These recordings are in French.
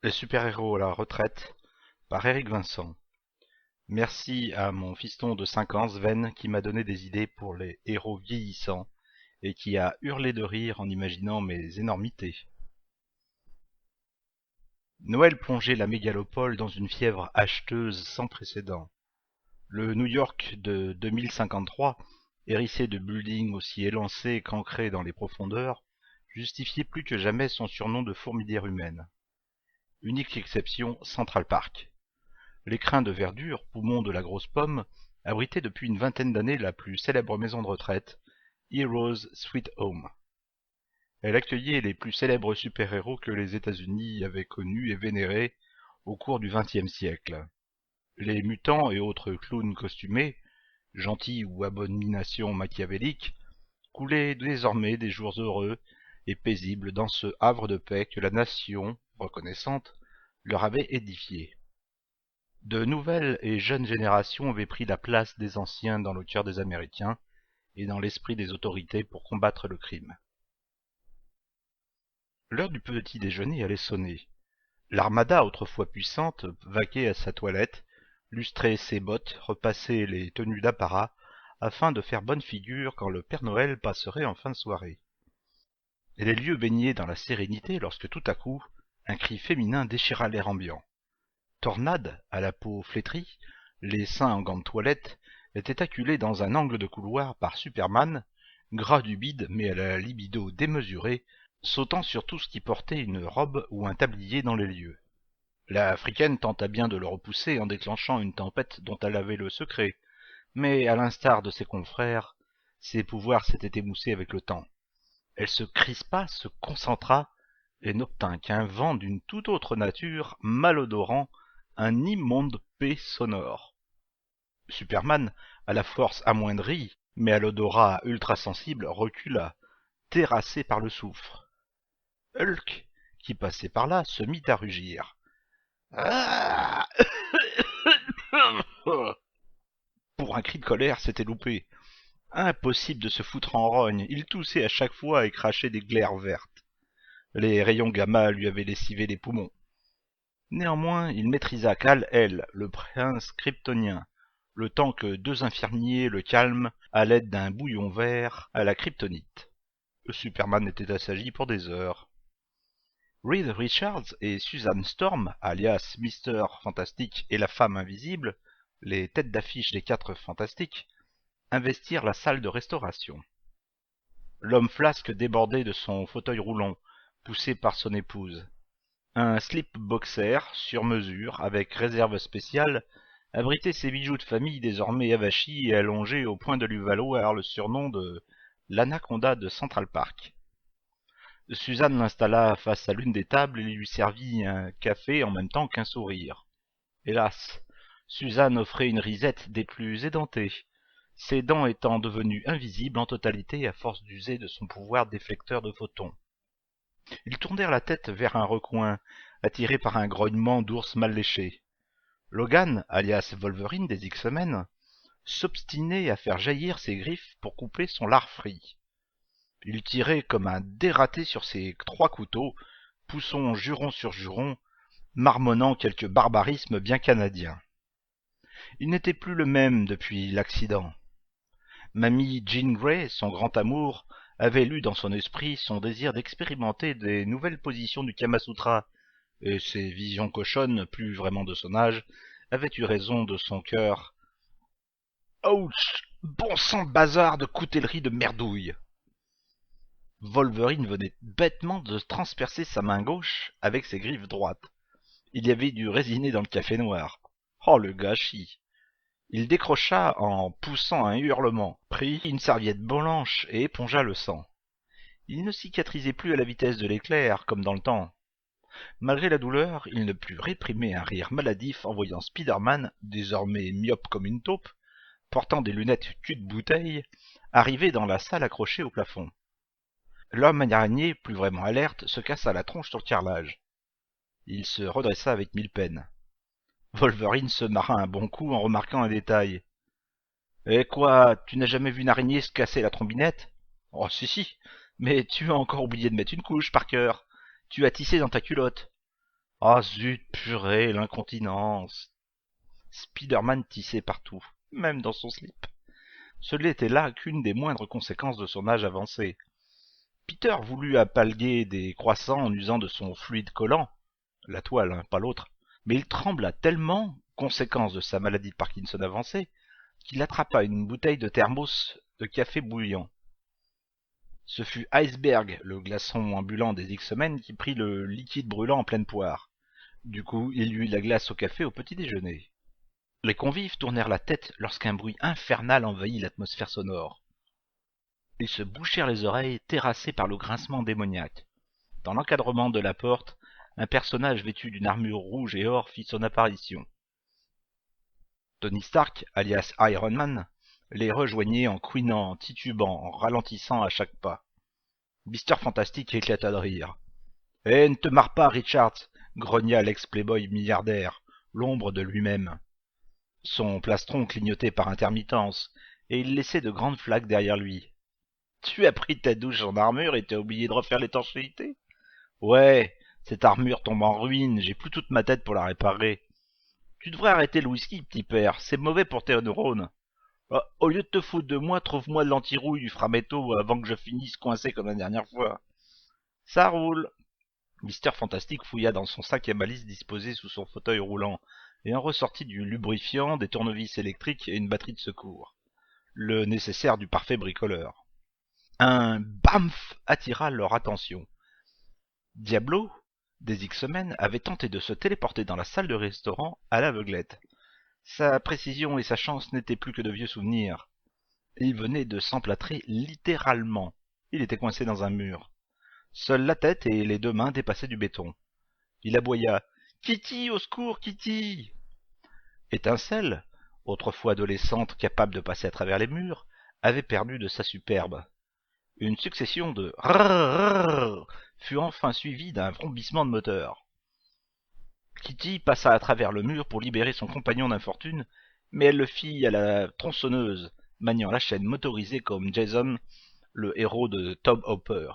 Les super-héros à la retraite par Eric Vincent. Merci à mon fiston de 5 ans, Sven, qui m'a donné des idées pour les héros vieillissants et qui a hurlé de rire en imaginant mes énormités. Noël plongeait la mégalopole dans une fièvre acheteuse sans précédent. Le New York de 2053, hérissé de buildings aussi élancés qu'ancrés dans les profondeurs, justifiait plus que jamais son surnom de fourmilière humaine. Unique exception, Central Park. L'écrin de verdure, poumon de la grosse pomme, abritait depuis une vingtaine d'années la plus célèbre maison de retraite, Heroes Sweet Home. Elle accueillait les plus célèbres super-héros que les États-Unis avaient connus et vénérés au cours du XXe siècle. Les mutants et autres clowns costumés, gentils ou abominations machiavéliques, coulaient désormais des jours heureux et paisibles dans ce havre de paix que la nation, reconnaissante, leur avait édifié. De nouvelles et jeunes générations avaient pris la place des anciens dans le cœur des Américains et dans l'esprit des autorités pour combattre le crime. L'heure du petit déjeuner allait sonner. L'armada, autrefois puissante, vaquait à sa toilette, lustrait ses bottes, repassait les tenues d'apparat, afin de faire bonne figure quand le Père Noël passerait en fin de soirée. Et les lieux baignaient dans la sérénité lorsque tout à coup, un cri féminin déchira l'air ambiant. Tornade, à la peau flétrie, les seins en gants de toilette, était acculé dans un angle de couloir par Superman, gras du bide mais à la libido démesurée, sautant sur tout ce qui portait une robe ou un tablier dans les lieux. La africaine tenta bien de le repousser en déclenchant une tempête dont elle avait le secret, mais à l'instar de ses confrères, ses pouvoirs s'étaient émoussés avec le temps. Elle se crispa, se concentra, et n'obtint qu'un vent d'une toute autre nature, malodorant, un immonde paix sonore. Superman, à la force amoindrie, mais à l'odorat ultra-sensible, recula, terrassé par le soufre. Hulk, qui passait par là, se mit à rugir. Ah Pour un cri de colère, c'était loupé. Impossible de se foutre en rogne, il toussait à chaque fois et crachait des glaires vertes. Les rayons gamma lui avaient lessivé les poumons. Néanmoins, il maîtrisa Kal-El, le prince kryptonien, le temps que 2 infirmiers le calment à l'aide d'un bouillon vert à la kryptonite. Superman était assagi pour des heures. Reed Richards et Susan Storm, alias Mister Fantastique et la femme invisible, les têtes d'affiche des 4 Fantastiques, investirent la salle de restauration. L'homme flasque débordait de son fauteuil roulant, poussé par son épouse. Un slip boxer, sur mesure, avec réserve spéciale, abritait ses bijoux de famille désormais avachis et allongés au point de lui valoir le surnom de l'Anaconda de Central Park. Suzanne l'installa face à l'une des tables et lui servit un café en même temps qu'un sourire. Hélas, Suzanne offrait une risette des plus édentées, ses dents étant devenues invisibles en totalité à force d'user de son pouvoir déflecteur de photons. Ils tournèrent la tête vers un recoin, attirés par un grognement d'ours mal léché. Logan, alias Wolverine des X-Men, s'obstinait à faire jaillir ses griffes pour couper son lard frit. Il tirait comme un dératé sur ses 3 couteaux, poussant juron sur juron, marmonnant quelques barbarismes bien canadiens. Il n'était plus le même depuis l'accident. Mamie Jean Grey, son grand amour, avait lu dans son esprit son désir d'expérimenter des nouvelles positions du Kamasutra, et ses visions cochonnes, plus vraiment de son âge, avaient eu raison de son cœur. Ouch! Bon sang de bazar de coutellerie de merdouille! Wolverine venait bêtement de transpercer sa main gauche avec ses griffes droites. Il y avait du raisiné dans le café noir. Oh, le gâchis! Il décrocha en poussant un hurlement, prit une serviette blanche et épongea le sang. Il ne cicatrisait plus à la vitesse de l'éclair, comme dans le temps. Malgré la douleur, il ne put réprimer un rire maladif en voyant Spider-Man, désormais myope comme une taupe, portant des lunettes cul-de-bouteille, arriver dans la salle accrochée au plafond. L'homme araignée, plus vraiment alerte, se cassa la tronche sur le carrelage. Il se redressa avec 1000 peines. Wolverine se marra un bon coup en remarquant un détail. « Eh quoi, tu n'as jamais vu une araignée se casser la trombinette ?»« Oh si, mais tu as encore oublié de mettre une couche, Parker. Tu as tissé dans ta culotte. » Ah zut, purée, l'incontinence. Spider-Man tissait partout, même dans son slip. Ce n'était là qu'une des moindres conséquences de son âge avancé. Peter voulut appalguer des croissants en usant de son fluide collant, la toile, hein, pas l'autre, mais il trembla tellement, conséquence de sa maladie de Parkinson avancée, qu'il attrapa une bouteille de thermos de café bouillant. Ce fut Iceberg, le glaçon ambulant des X-Men, qui prit le liquide brûlant en pleine poire. Du coup, il y eut la glace au café au petit déjeuner. Les convives tournèrent la tête lorsqu'un bruit infernal envahit l'atmosphère sonore. Ils se bouchèrent les oreilles, terrassés par le grincement démoniaque. Dans l'encadrement de la porte, un personnage vêtu d'une armure rouge et or fit son apparition. Tony Stark, alias Iron Man, les rejoignait en couinant, en titubant, en ralentissant à chaque pas. Mister Fantastique éclata de rire. « Eh, ne te marre pas, Richards !» grogna l'ex-playboy milliardaire, l'ombre de lui-même. Son plastron clignotait par intermittence, et il laissait de grandes flaques derrière lui. « Tu as pris ta douche en armure et t'as oublié de refaire l'étanchéité ? Ouais, cette armure tombe en ruine, j'ai plus toute ma tête pour la réparer. Tu devrais arrêter le whisky, petit père, c'est mauvais pour tes neurones. Au lieu de te foutre de moi, trouve-moi de l'antirouille du framéto avant que je finisse coincé comme la dernière fois. » Ça roule. Mister Fantastique fouilla dans son sac à malice disposé sous son fauteuil roulant, et en ressortit du lubrifiant, des tournevis électriques et une batterie de secours. Le nécessaire du parfait bricoleur. Un BAMF attira leur attention. Diablo, des X-Men, avait tenté de se téléporter dans la salle de restaurant à l'aveuglette. Sa précision et sa chance n'étaient plus que de vieux souvenirs. Il venait de s'emplâtrer littéralement. Il était coincé dans un mur. Seule la tête et les deux mains dépassaient du béton. Il aboya « Kitty, au secours, Kitty !» Étincelle, autrefois adolescente capable de passer à travers les murs, avait perdu de sa superbe. Une succession de « rrrr » fut enfin suivie d'un vrombissement de moteur. Kitty passa à travers le mur pour libérer son compagnon d'infortune, mais elle le fit à la tronçonneuse, maniant la chaîne motorisée comme Jason, le héros de Tom Hopper.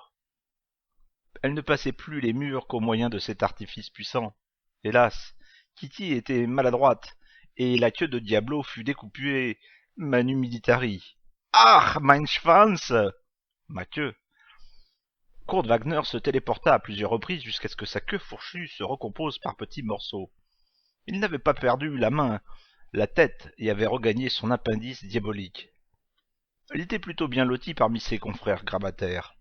Elle ne passait plus les murs qu'au moyen de cet artifice puissant. Hélas, Kitty était maladroite, et la queue de Diablo fut découpée manu militari. Ah, mein Schwanz! Ma queue. Kurt Wagner se téléporta à plusieurs reprises jusqu'à ce que sa queue fourchue se recompose par petits morceaux. Il n'avait pas perdu la main, la tête, et avait regagné son appendice diabolique. Il était plutôt bien loti parmi ses confrères gravataires.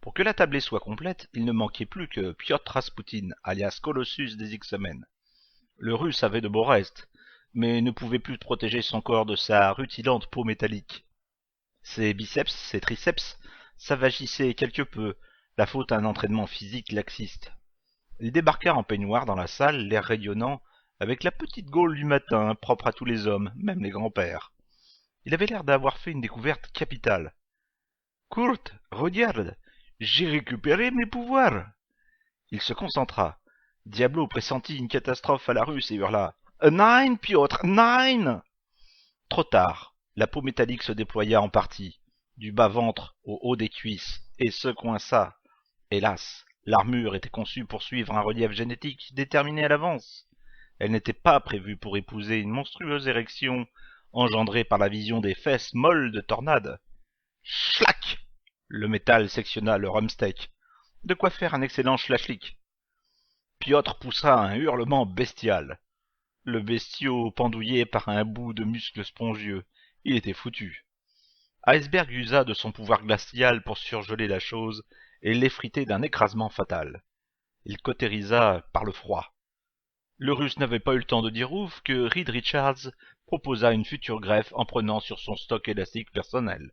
Pour que la tablée soit complète, il ne manquait plus que Piotr Rasputin, alias Colossus des X-Men. Le russe avait de beaux restes, mais ne pouvait plus protéger son corps de sa rutilante peau métallique. Ses biceps, ses triceps, s'avagissaient quelque peu, la faute à un entraînement physique laxiste. Il débarqua en peignoir dans la salle, l'air rayonnant, avec la petite gaule du matin, propre à tous les hommes, même les grands-pères. Il avait l'air d'avoir fait une découverte capitale. « Kurt, regarde, j'ai récupéré mes pouvoirs !» Il se concentra. Diablo pressentit une catastrophe à la russe et hurla « Nein, Piotr, nein !» Trop tard, la peau métallique se déploya en partie, du bas-ventre au haut des cuisses, et se coinça. Hélas, l'armure était conçue pour suivre un relief génétique déterminé à l'avance. Elle n'était pas prévue pour épouser une monstrueuse érection engendrée par la vision des fesses molles de Tornade. Schlack! Le métal sectionna le rumsteak. De quoi faire un excellent schlachlik. Piotr poussa un hurlement bestial. Le bestiau pendouillait par un bout de muscle spongieux. Il était foutu. Iceberg usa de son pouvoir glacial pour surgeler la chose et l'effriter d'un écrasement fatal. Il cautérisa par le froid. Le russe n'avait pas eu le temps de dire ouf que Reed Richards proposa une future greffe en prenant sur son stock élastique personnel.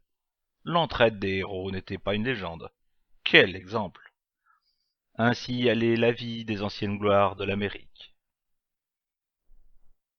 L'entraide des héros n'était pas une légende. Quel exemple! Ainsi allait la vie des anciennes gloires de l'Amérique.